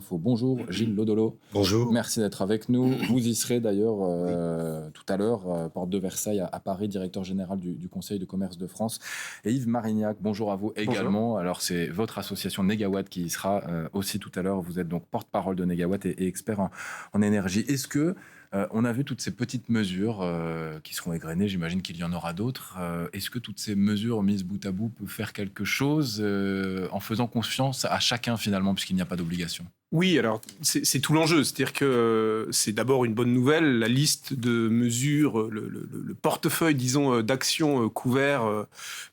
Info. Bonjour Gilles Lodolo. Bonjour. Merci d'être avec nous. Vous y serez d'ailleurs tout à l'heure, porte de Versailles à Paris, directeur général du Conseil de commerce de France. Et Yves Marignac, bonjour à vous également. Bonjour. Alors c'est votre association Negawatt qui y sera aussi tout à l'heure. Vous êtes donc porte-parole de Negawatt et expert en énergie. Est-ce que on a vu toutes ces petites mesures qui seront égrenées, j'imagine qu'il y en aura d'autres. Est-ce que toutes ces mesures mises bout à bout peuvent faire quelque chose en faisant confiance à chacun finalement, puisqu'il n'y a pas d'obligation ? Oui, alors c'est tout l'enjeu. C'est-à-dire que c'est d'abord une bonne nouvelle. La liste de mesures, le portefeuille, disons, d'actions couverts,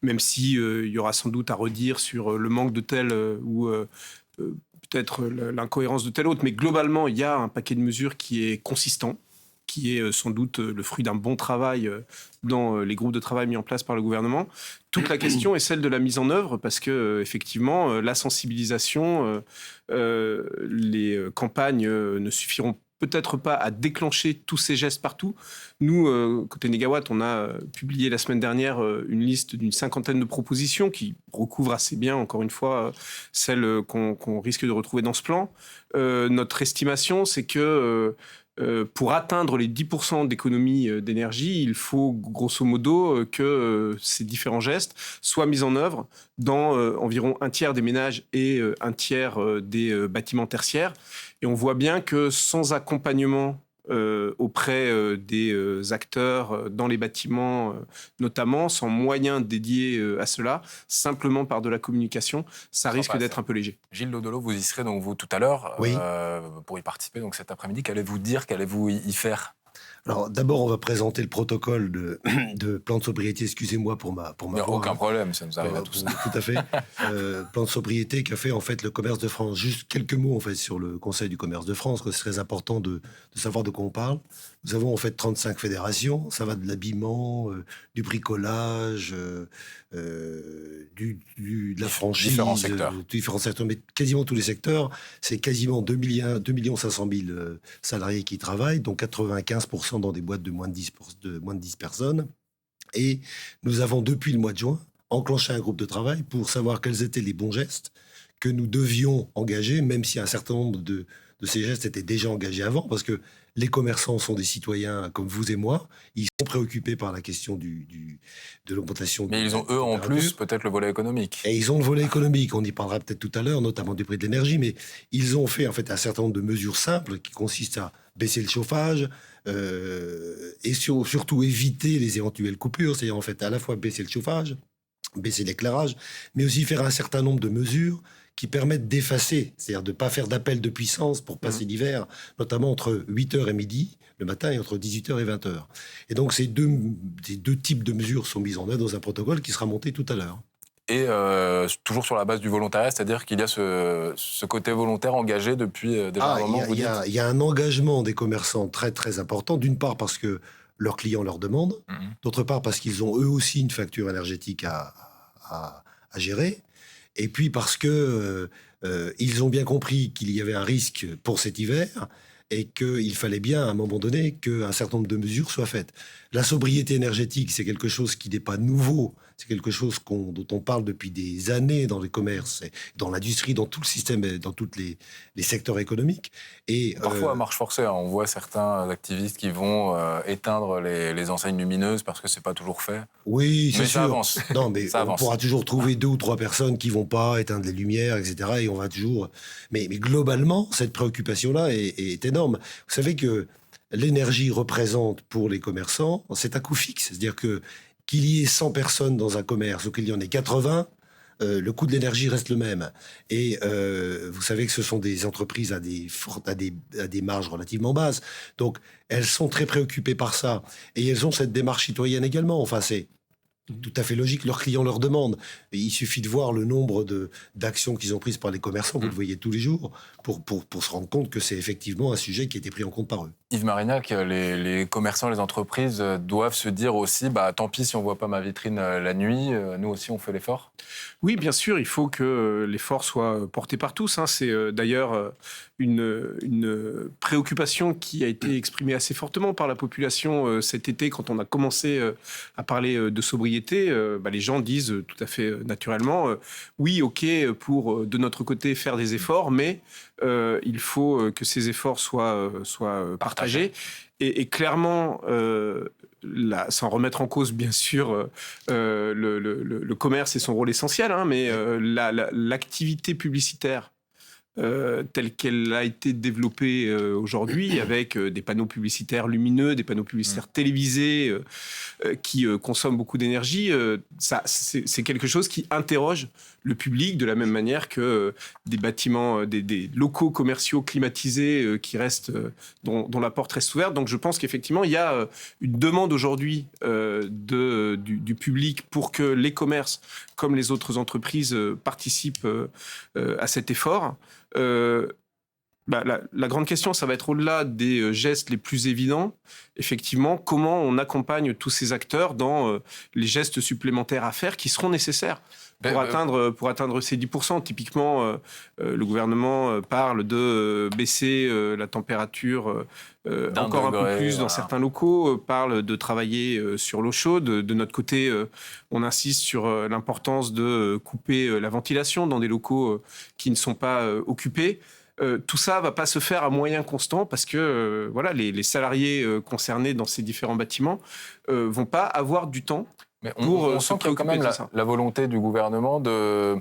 même si il y aura sans doute à redire sur le manque de tel ou peut-être l'incohérence de tel autre. Mais globalement, il y a un paquet de mesures qui est consistant, qui est sans doute le fruit d'un bon travail dans les groupes de travail mis en place par le gouvernement. Toute la question est celle de la mise en œuvre, parce que effectivement, la sensibilisation, les campagnes ne suffiront peut-être pas à déclencher tous ces gestes partout. Nous, côté Negawatt, on a publié la semaine dernière une liste d'une 50aine de propositions qui recouvre assez bien, encore une fois, celles qu'on risque de retrouver dans ce plan. Notre estimation, c'est que pour atteindre les 10% d'économie d'énergie, il faut grosso modo que ces différents gestes soient mis en œuvre dans environ un tiers des ménages et un tiers des bâtiments tertiaires. Et on voit bien que sans accompagnement auprès des acteurs dans les bâtiments, notamment, sans moyens dédiés à cela, simplement par de la communication, ça risque d'être un peu léger. Gilles Lodolo, vous y serez donc vous tout à l'heure oui. Pour y participer donc cet après-midi. Qu'allez-vous dire, qu'allez-vous y faire ? Alors d'abord, on va présenter le protocole de plan de sobriété. Excusez-moi pour ma voix. Il n'y a aucun problème, ça nous arrive à tous. Tout à fait. Plan de sobriété qu'a fait en fait le commerce de France. Juste quelques mots en fait sur le Conseil du commerce de France, que c'est très important de savoir de quoi on parle. Nous avons en fait 35 fédérations. Ça va de l'habillement, du bricolage, de la franchise, différents secteurs, mais quasiment tous les secteurs. C'est quasiment 2 500 000 salariés qui travaillent, dont 95% dans des boîtes de moins de 10 personnes. Et nous avons, depuis le mois de juin, enclenché un groupe de travail pour savoir quels étaient les bons gestes que nous devions engager, même si un certain nombre de ces gestes étaient déjà engagés avant, parce que les commerçants sont des citoyens comme vous et moi. Ils sont préoccupés par la question de l'augmentation. Mais ils ont, eux, en plus, peut-être le volet économique. Et ils ont le volet économique. On y parlera peut-être tout à l'heure, notamment du prix de l'énergie. Mais ils ont fait, en fait, un certain nombre de mesures simples qui consistent à baisser le chauffage et surtout éviter les éventuelles coupures. C'est-à-dire, en fait, à la fois baisser le chauffage, baisser l'éclairage, mais aussi faire un certain nombre de mesures qui permettent d'effacer, c'est-à-dire de ne pas faire d'appel de puissance pour passer l'hiver, notamment entre 8h et midi le matin et entre 18h et 20h. Et donc ces deux types de mesures sont mises en œuvre dans un protocole qui sera monté tout à l'heure. Et toujours sur la base du volontariat, c'est-à-dire qu'il y a ce côté volontaire engagé depuis déjà un moment. Il y a un engagement des commerçants très très important, d'une part parce que leurs clients leur demandent, d'autre part parce qu'ils ont eux aussi une facture énergétique à gérer, et puis parce que ils ont bien compris qu'il y avait un risque pour cet hiver et qu'il fallait bien à un moment donné qu'un certain nombre de mesures soient faites. La sobriété énergétique, c'est quelque chose qui n'est pas nouveau, c'est quelque chose dont on parle depuis des années dans les commerces, dans l'industrie, dans tout le système, dans tous les secteurs économiques. Et parfois à marche forcée, on voit certains activistes qui vont éteindre les enseignes lumineuses parce que c'est pas toujours fait. Oui, c'est sûr. Ça avance. Non, mais on pourra toujours trouver 2 ou 3 personnes qui vont pas éteindre les lumières, etc. Et on va toujours. Mais globalement, cette préoccupation-là est énorme. Vous savez que l'énergie représente pour les commerçants, c'est un coût fixe. C'est-à-dire qu'il y ait 100 personnes dans un commerce ou qu'il y en ait 80, le coût de l'énergie reste le même. Et vous savez que ce sont des entreprises à des marges relativement basses. Donc, elles sont très préoccupées par ça. Et elles ont cette démarche citoyenne également. Enfin, c'est tout à fait logique. Leurs clients leur demandent. Et il suffit de voir le nombre d'actions qu'ils ont prises par les commerçants, vous le voyez tous les jours, pour se rendre compte que c'est effectivement un sujet qui a été pris en compte par eux. Yves Marignac, les commerçants, les entreprises doivent se dire aussi, tant pis si on ne voit pas ma vitrine la nuit, nous aussi on fait l'effort. Oui, bien sûr, il faut que l'effort soit porté par tous. C'est d'ailleurs une préoccupation qui a été exprimée assez fortement par la population cet été quand on a commencé à parler de sobriété sobriété, les gens disent tout à fait naturellement oui, ok, pour de notre côté faire des efforts, mais il faut que ces efforts soient partagés. Et clairement, sans remettre en cause bien sûr le commerce et son rôle essentiel, mais l'activité publicitaire telle qu'elle a été développée aujourd'hui, avec des panneaux publicitaires lumineux, des panneaux publicitaires télévisés qui consomment beaucoup d'énergie, c'est quelque chose qui interroge le public de la même manière que des bâtiments, des locaux commerciaux climatisés qui restent, dont la porte reste ouverte. Donc je pense qu'effectivement, il y a une demande aujourd'hui du public pour que les commerces, comme les autres entreprises, participent à cet effort. La grande question, ça va être au-delà des gestes les plus évidents, effectivement, comment on accompagne tous ces acteurs dans les gestes supplémentaires à faire qui seront nécessaires pour atteindre ces 10%. Typiquement, le gouvernement parle de baisser la température encore un peu plus dans certains locaux, parle de travailler sur l'eau chaude. De notre côté, on insiste sur l'importance de couper la ventilation dans des locaux qui ne sont pas occupés. Tout ça va pas se faire à moyens constants parce que les salariés concernés dans ces différents bâtiments vont pas avoir du temps. Mais on sent qu'il y a quand même la volonté du gouvernement de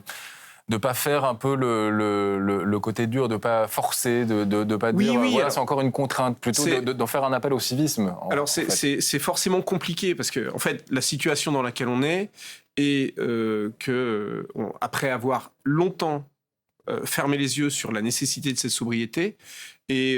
ne pas faire un peu le côté dur, de ne pas forcer, de pas dire alors, c'est encore une contrainte, plutôt d'en faire un appel au civisme. Alors c'est forcément compliqué parce que en fait la situation dans laquelle on est que après avoir longtemps fermer les yeux sur la nécessité de cette sobriété et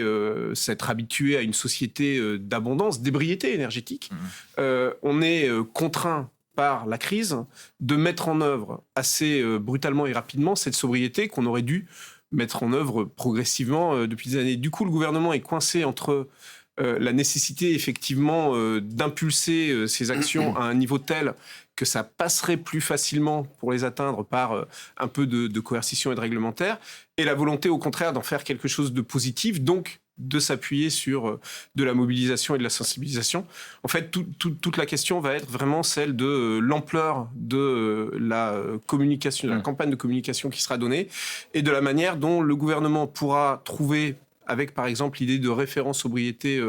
s'être habitué à une société d'abondance, d'ébriété énergétique, on est contraint par la crise de mettre en œuvre assez brutalement et rapidement cette sobriété qu'on aurait dû mettre en œuvre progressivement depuis des années. Du coup, le gouvernement est coincé entre la nécessité effectivement d'impulser ces actions à un niveau tel que ça passerait plus facilement pour les atteindre par un peu de coercition et de réglementaire, et la volonté au contraire d'en faire quelque chose de positif, donc de s'appuyer sur de la mobilisation et de la sensibilisation. En fait, toute la question va être vraiment celle de l'ampleur de la communication, de la campagne de communication qui sera donnée, et de la manière dont le gouvernement pourra trouver, avec par exemple l'idée de référent sobriété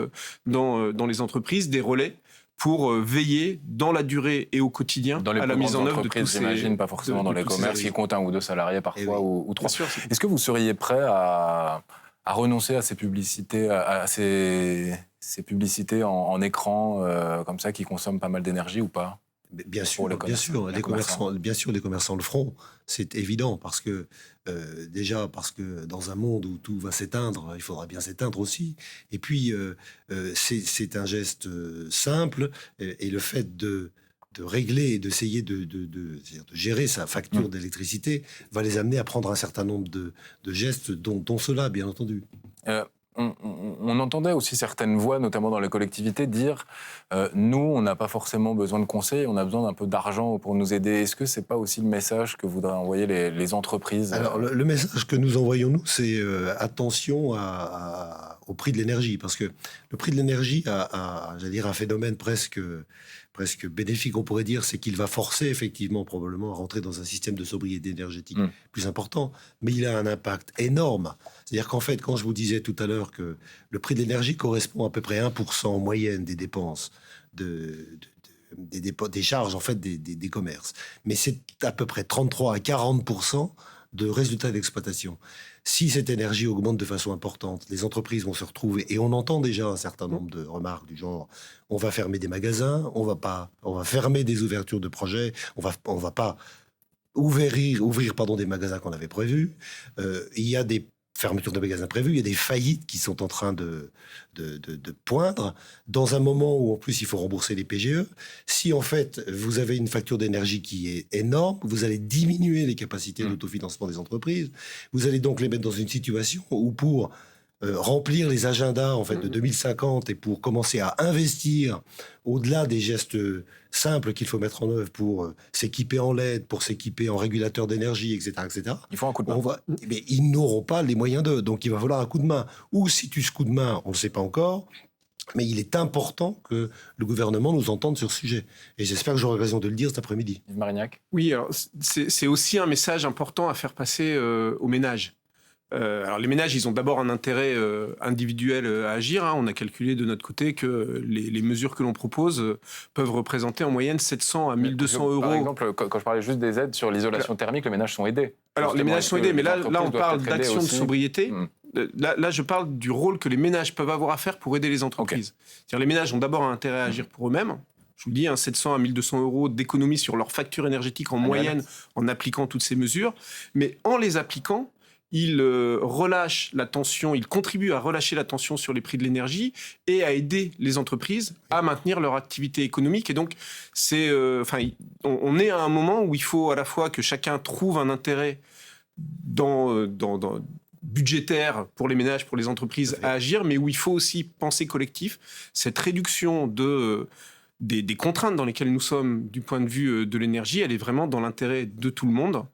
dans les entreprises, des relais pour veiller dans la durée et au quotidien à la mise en œuvre de tous ces... J'imagine, pas forcément dans les commerces qui comptent 1 ou 2 salariés parfois, ou 3. Sûr, est-ce que vous seriez prêt à renoncer à ces publicités, à ces publicités en écran comme ça qui consomment pas mal d'énergie ou pas ? Bien sûr, les commerçants le feront, c'est évident, parce que déjà parce que dans un monde où tout va s'éteindre, il faudra bien s'éteindre aussi. Et puis c'est un geste simple, et le fait de régler et d'essayer de gérer sa facture d'électricité va les amener à prendre un certain nombre de gestes, dont cela, bien entendu. On entendait aussi certaines voix, notamment dans les collectivités, dire nous, on n'a pas forcément besoin de conseils, on a besoin d'un peu d'argent pour nous aider. Est-ce que c'est pas aussi le message que voudraient envoyer les entreprises ? Alors, le message que nous envoyons, nous, c'est attention au prix de l'énergie, parce que le prix de l'énergie a un phénomène presque bénéfique, on pourrait dire, c'est qu'il va forcer effectivement probablement à rentrer dans un système de sobriété énergétique plus important, mais il a un impact énorme. C'est-à-dire qu'en fait, quand je vous disais tout à l'heure que le prix de l'énergie correspond à peu près 1% en moyenne des dépenses des charges en fait des commerces, mais c'est à peu près 33 à 40% de résultats d'exploitation. Si cette énergie augmente de façon importante, les entreprises vont se retrouver, et on entend déjà un certain nombre de remarques du genre on va fermer des magasins, on va fermer des ouvertures de projets, on va pas ouvrir des magasins qu'on avait prévus. Il y a des fermetures de magasins prévues, il y a des faillites qui sont en train de poindre, dans un moment où en plus il faut rembourser les PGE. Si en fait vous avez une facture d'énergie qui est énorme, vous allez diminuer les capacités d'autofinancement des entreprises, vous allez donc les mettre dans une situation où pour remplir les agendas en fait de 2050 et pour commencer à investir au-delà des gestes simples qu'il faut mettre en œuvre pour s'équiper en LED, pour s'équiper en régulateur d'énergie, etc., il faut un coup de main. Mais ils n'auront pas les moyens d'eux, donc il va falloir un coup de main. Ou si tu ce coup de main, on ne le sait pas encore, Mais il est important que le gouvernement nous entende sur ce sujet. Et j'espère que j'aurai l'occasion de le dire cet après-midi. Yves Marignac. Oui, alors c'est aussi un message important à faire passer aux ménages. Alors les ménages, ils ont d'abord un intérêt individuel à agir. On a calculé de notre côté que les mesures que l'on propose peuvent représenter en moyenne 700 à 1200 euros. Par exemple, quand je parlais juste des aides sur l'isolation thermique, les ménages sont aidés. Alors les ménages sont aidés, mais là on parle d'action de sobriété. Là, je parle du rôle que les ménages peuvent avoir à faire pour aider les entreprises. C'est-à-dire, les ménages ont d'abord un intérêt à agir pour eux-mêmes. Je vous le dis, 700 à 1200 euros d'économie sur leur facture énergétique en moyenne en appliquant toutes ces mesures. Mais en les appliquant, ils relâchent la tension, ils contribuent à relâcher la tension sur les prix de l'énergie et à aider les entreprises à maintenir leur activité économique. Et donc, on est à un moment où il faut à la fois que chacun trouve un intérêt budgétaire pour les ménages, pour les entreprises à agir, mais où il faut aussi penser collectif. Cette réduction des contraintes dans lesquelles nous sommes du point de vue de l'énergie, elle est vraiment dans l'intérêt de tout le monde.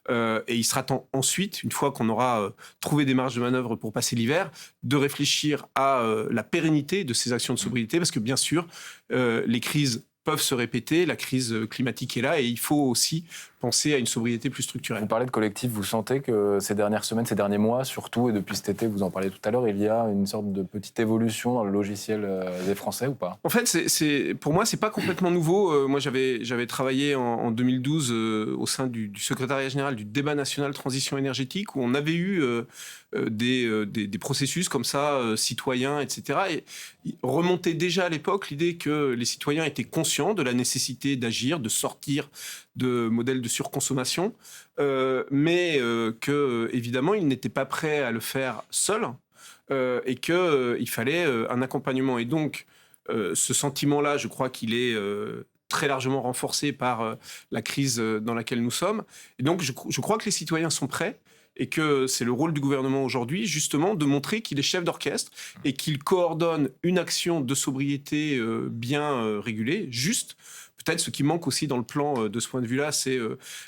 Et il sera temps ensuite, une fois qu'on aura trouvé des marges de manœuvre pour passer l'hiver, de réfléchir à la pérennité de ces actions de sobriété, parce que bien sûr, les crises peuvent se répéter, la crise climatique est là, et il faut aussi penser à une sobriété plus structurelle. Vous parlez de collectif, vous sentez que ces dernières semaines, ces derniers mois, surtout, et depuis cet été, vous en parlez tout à l'heure, il y a une sorte de petite évolution dans le logiciel des Français ou pas ? En fait, pour moi, c'est pas complètement nouveau. Moi, j'avais travaillé en 2012 au sein du secrétariat général du débat national transition énergétique, où on avait eu des processus comme ça, citoyens, etc. Et remontait déjà à l'époque l'idée que les citoyens étaient conscients de la nécessité d'agir, de sortir de modèles de surconsommation, mais que évidemment ils n'étaient pas prêts à le faire seuls et qu'il fallait un accompagnement. Et donc ce sentiment-là, je crois qu'il est très largement renforcé par la crise dans laquelle nous sommes. Et donc je crois que les citoyens sont prêts. Et que c'est le rôle du gouvernement aujourd'hui, justement, de montrer qu'il est chef d'orchestre et qu'il coordonne une action de sobriété bien régulée, juste. Peut-être ce qui manque aussi dans le plan de ce point de vue-là, c'est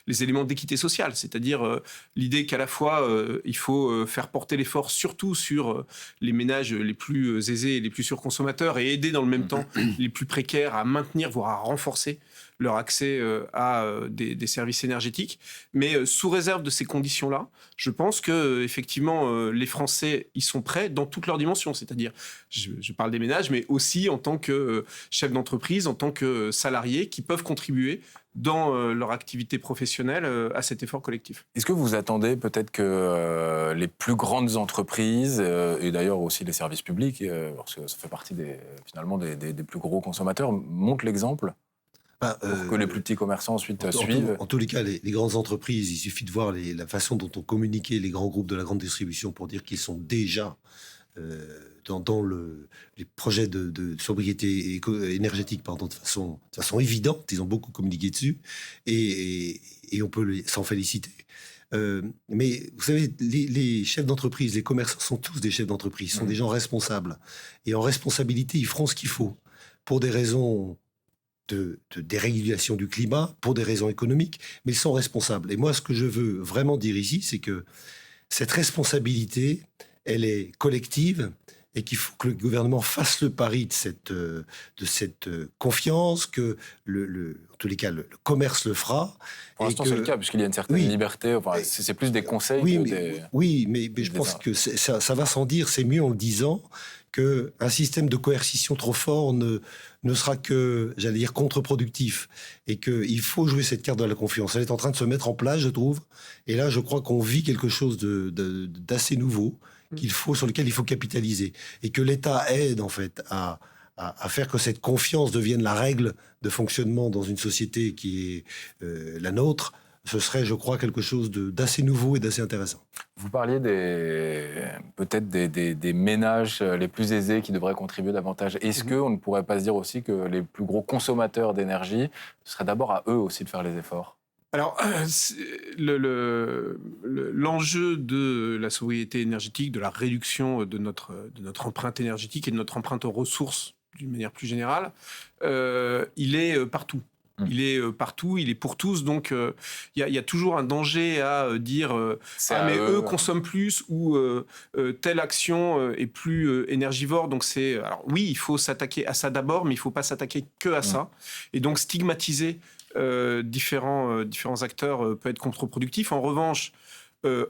les éléments d'équité sociale, c'est-à-dire l'idée qu'à la fois, il faut faire porter l'effort surtout sur les ménages les plus aisés et les plus surconsommateurs et aider dans le même temps les plus précaires à maintenir, voire à renforcer leur accès à des services énergétiques. Mais sous réserve de ces conditions-là, je pense que effectivement les Français y sont prêts dans toutes leurs dimensions. C'est-à-dire, je parle des ménages, mais aussi en tant que chefs d'entreprise, en tant que salariés qui peuvent contribuer dans leur activité professionnelle à cet effort collectif. Est-ce que vous attendez peut-être que les plus grandes entreprises, et d'ailleurs aussi les services publics, parce que ça fait partie finalement des plus gros consommateurs, montrent l'exemple pour que les plus petits commerçants ensuite suivent? En tous les cas, les grandes entreprises, il suffit de voir la façon dont ont communiqué les grands groupes de la grande distribution pour dire qu'ils sont déjà dans les projets de sobriété énergétique de façon évidente. Ils ont beaucoup communiqué dessus et on peut s'en féliciter. Mais vous savez, les chefs d'entreprise, les commerçants sont tous des chefs d'entreprise, sont des gens responsables. Et en responsabilité, ils feront ce qu'il faut pour des raisons de dérégulation du climat, pour des raisons économiques, mais ils sont responsables. Et moi, ce que je veux vraiment dire ici, c'est que cette responsabilité, elle est collective et qu'il faut que le gouvernement fasse le pari de cette confiance, que en tous les cas, le commerce le fera. Pour l'instant, c'est le cas, puisqu'il y a une certaine liberté. Enfin, c'est plus des conseils que des... Oui, mais je pense que ça va sans dire, c'est mieux en le disant, qu'un système de coercition trop fort ne sera que, j'allais dire, contre-productif. Et qu'il faut jouer cette carte de la confiance. Elle est en train de se mettre en place, je trouve. Et là, je crois qu'on vit quelque chose d'assez nouveau, sur lequel il faut capitaliser. Et que l'État aide, en fait, à faire que cette confiance devienne la règle de fonctionnement dans une société qui est la nôtre. Ce serait, je crois, quelque chose d'assez nouveau et d'assez intéressant. Vous parliez peut-être des ménages les plus aisés qui devraient contribuer davantage. Est-ce qu'on ne pourrait pas se dire aussi que les plus gros consommateurs d'énergie, ce serait d'abord à eux aussi de faire les efforts ? Alors, l'enjeu de la sobriété énergétique, de la réduction de notre empreinte énergétique et de notre empreinte aux ressources, d'une manière plus générale, il est partout. Il est partout, il est pour tous. Donc, il y a toujours un danger à dire mais eux consomment plus ou telle action est plus énergivore. Donc, alors oui, il faut s'attaquer à ça d'abord, mais il ne faut pas s'attaquer que à ça. Et donc, stigmatiser différents acteurs peut être contre-productif. En revanche,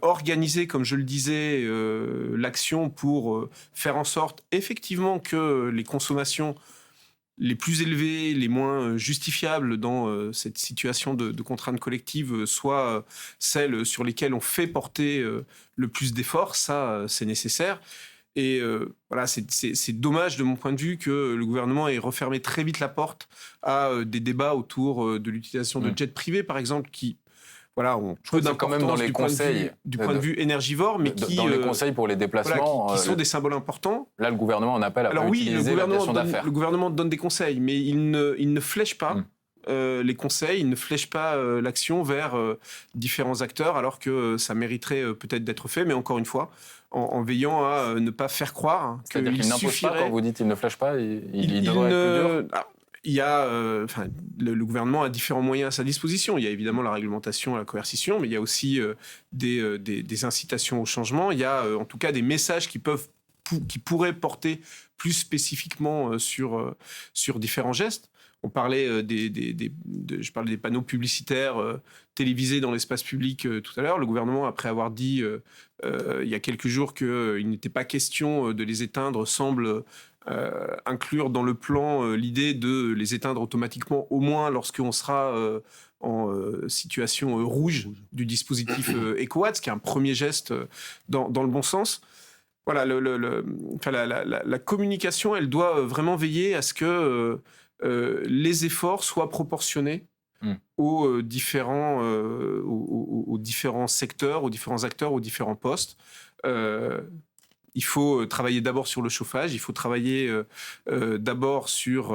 organiser, comme je le disais, l'action pour faire en sorte effectivement que les consommations les plus élevées, les moins justifiables dans cette situation de contrainte collective soient celles sur lesquelles on fait porter le plus d'efforts. Ça, c'est nécessaire. Et voilà, c'est dommage de mon point de vue que le gouvernement ait refermé très vite la porte à des débats autour de l'utilisation de jets privés, par exemple, qui... Voilà, on peut quand même dans les conseils du point de vue énergivore, mais qui dans les conseils pour les déplacements, qui sont des symboles importants. Là, le gouvernement en appelle à pas utiliser l'aviation d'affaires. Le gouvernement donne des conseils, mais il ne flèche pas les conseils, il ne flèche pas l'action vers différents acteurs, alors que ça mériterait peut-être d'être fait. Mais encore une fois, en veillant à ne pas faire croire c'est-à-dire qu'il n'impose pas. Quand vous dites qu'il ne flèche pas, il devrait être plus dur. Il y a, le gouvernement a différents moyens à sa disposition. Il y a évidemment la réglementation, la coercition, mais il y a aussi des incitations au changement. Il y a en tout cas des messages qui pourraient porter plus spécifiquement sur différents gestes. On parlait je parlais des panneaux publicitaires télévisés dans l'espace public tout à l'heure. Le gouvernement, après avoir dit il y a quelques jours qu'il n'était pas question de les éteindre, semble inclure dans le plan l'idée de les éteindre automatiquement, au moins lorsqu'on sera en situation rouge du dispositif EcoWatt, ce qui est un premier geste dans le bon sens. Voilà, la communication, elle doit vraiment veiller à ce que les efforts soient proportionnés aux différents secteurs, aux différents acteurs, aux différents postes. Il faut travailler d'abord sur le chauffage, il faut travailler d'abord sur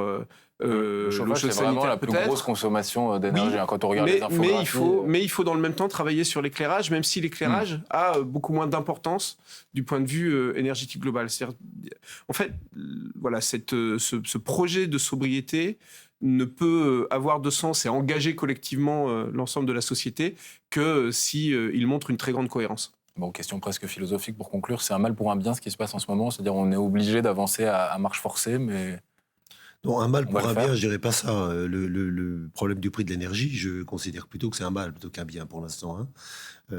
le chauffage, c'est vraiment la plus grosse consommation d'énergie quand on regarde les infographies. Mais il faut dans le même temps travailler sur l'éclairage, même si l'éclairage a beaucoup moins d'importance du point de vue énergétique global. En fait, voilà, ce projet de sobriété ne peut avoir de sens et engager collectivement l'ensemble de la société que si il montre une très grande cohérence. Bon, question presque philosophique pour conclure, c'est un mal pour un bien ce qui se passe en ce moment, c'est-à-dire on est obligé d'avancer à marche forcée, mais... Non, un mal pour un bien, je dirais pas ça. Le problème du prix de l'énergie, je considère plutôt que c'est un mal plutôt qu'un bien pour l'instant.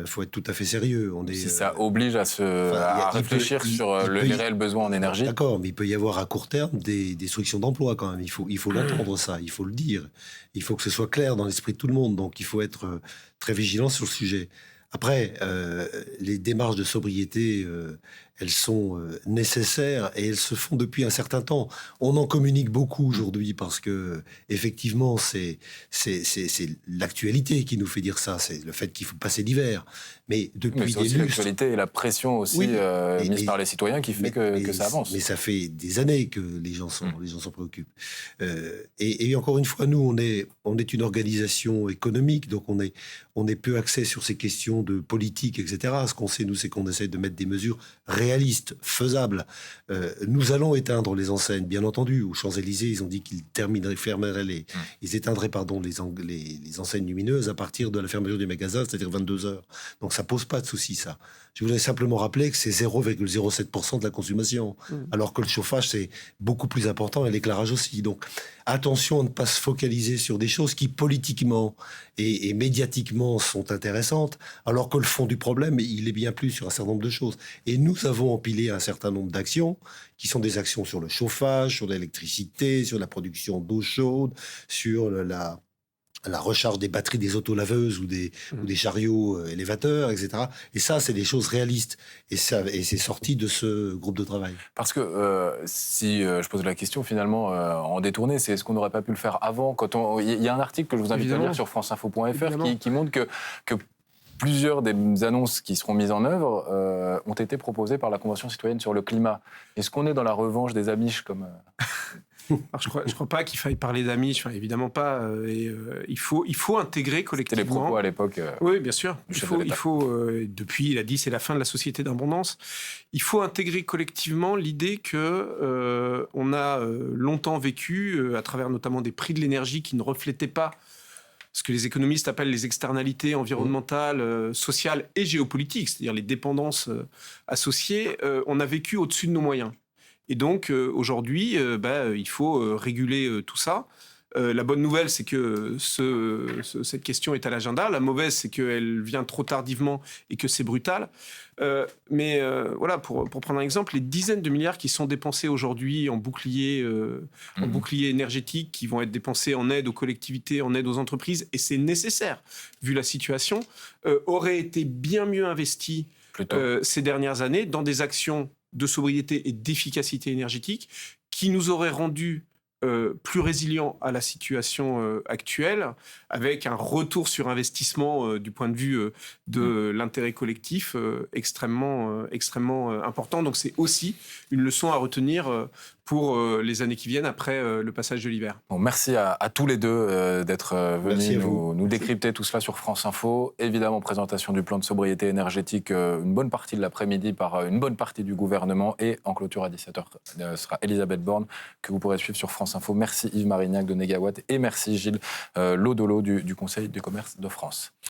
Faut être tout à fait sérieux. Si ça oblige à réfléchir sur les réels besoins en énergie. D'accord, mais il peut y avoir à court terme des destructions d'emplois quand même. Il faut l'entendre ça, il faut le dire. Il faut que ce soit clair dans l'esprit de tout le monde. Donc il faut être très vigilant sur le sujet. Après, les démarches de sobriété, elles sont nécessaires et elles se font depuis un certain temps. On en communique beaucoup aujourd'hui parce que, effectivement, c'est l'actualité qui nous fait dire ça. C'est le fait qu'il faut passer l'hiver. Mais depuis c'est aussi l'actualité et la pression aussi mise par les citoyens qui fait que ça avance. Mais ça fait des années que les gens s'en préoccupent. Et encore une fois, nous, on est une organisation économique, donc on est peu axé sur ces questions de politique, etc. Ce qu'on sait, nous, c'est qu'on essaie de mettre des mesures réalistes, faisables. Nous allons éteindre les enseignes, bien entendu. Aux Champs-Élysées, ils ont dit qu'ils fermeraient ils éteindraient, les enseignes lumineuses à partir de la fermeture des magasins, c'est-à-dire 22h. Donc ça pose pas de souci, ça. Je voudrais simplement rappeler que c'est 0,07% de la consommation, alors que le chauffage, c'est beaucoup plus important et l'éclairage aussi. Donc attention à ne pas se focaliser sur des choses qui, politiquement et médiatiquement, sont intéressantes, alors que le fond du problème, il est bien plus sur un certain nombre de choses. Et nous avons empilé un certain nombre d'actions, qui sont des actions sur le chauffage, sur l'électricité, sur la production d'eau chaude, sur la recharge des batteries des autolaveuses ou des chariots élévateurs, etc. Et ça, c'est des choses réalistes. Et c'est sorti de ce groupe de travail. Parce que si je pose la question, finalement, en détourné, c'est est-ce qu'on n'aurait pas pu le faire avant il y a un article que je vous invite à lire sur franceinfo.fr qui montre que plusieurs des annonces qui seront mises en œuvre ont été proposées par la Convention citoyenne sur le climat. Est-ce qu'on est dans la revanche des Amish comme... Alors, je crois pas qu'il faille parler d'amis, évidemment pas. Il faut intégrer collectivement. C'était les propos à l'époque. Oui, bien sûr. Depuis, il a dit, c'est la fin de la société d'abondance. Il faut intégrer collectivement l'idée que on a longtemps vécu, à travers notamment des prix de l'énergie qui ne reflétaient pas ce que les économistes appellent les externalités environnementales, sociales et géopolitiques, c'est-à-dire les dépendances associées, on a vécu au-dessus de nos moyens. Et donc, aujourd'hui, il faut réguler tout ça. La bonne nouvelle, c'est que cette question est à l'agenda. La mauvaise, c'est qu'elle vient trop tardivement et que c'est brutal. Mais voilà, pour prendre un exemple, les dizaines de milliards qui sont dépensés aujourd'hui en bouclier énergétique, qui vont être dépensés en aide aux collectivités, en aide aux entreprises, et c'est nécessaire, vu la situation, auraient été bien mieux investis ces dernières années dans des actions de sobriété et d'efficacité énergétique qui nous auraient rendus plus résilients à la situation actuelle, avec un retour sur investissement du point de vue de l'intérêt collectif extrêmement important. Donc c'est aussi une leçon à retenir pour les années qui viennent après le passage de l'hiver. Bon, merci à tous les deux d'être venus nous décrypter tout cela sur France Info. Évidemment, présentation du plan de sobriété énergétique une bonne partie de l'après-midi par une bonne partie du gouvernement. Et en clôture à 17h sera Elisabeth Borne, que vous pourrez suivre sur France Info. Merci Yves Marignac de Negawatt et merci Gilles Lodolo du Conseil du commerce de France.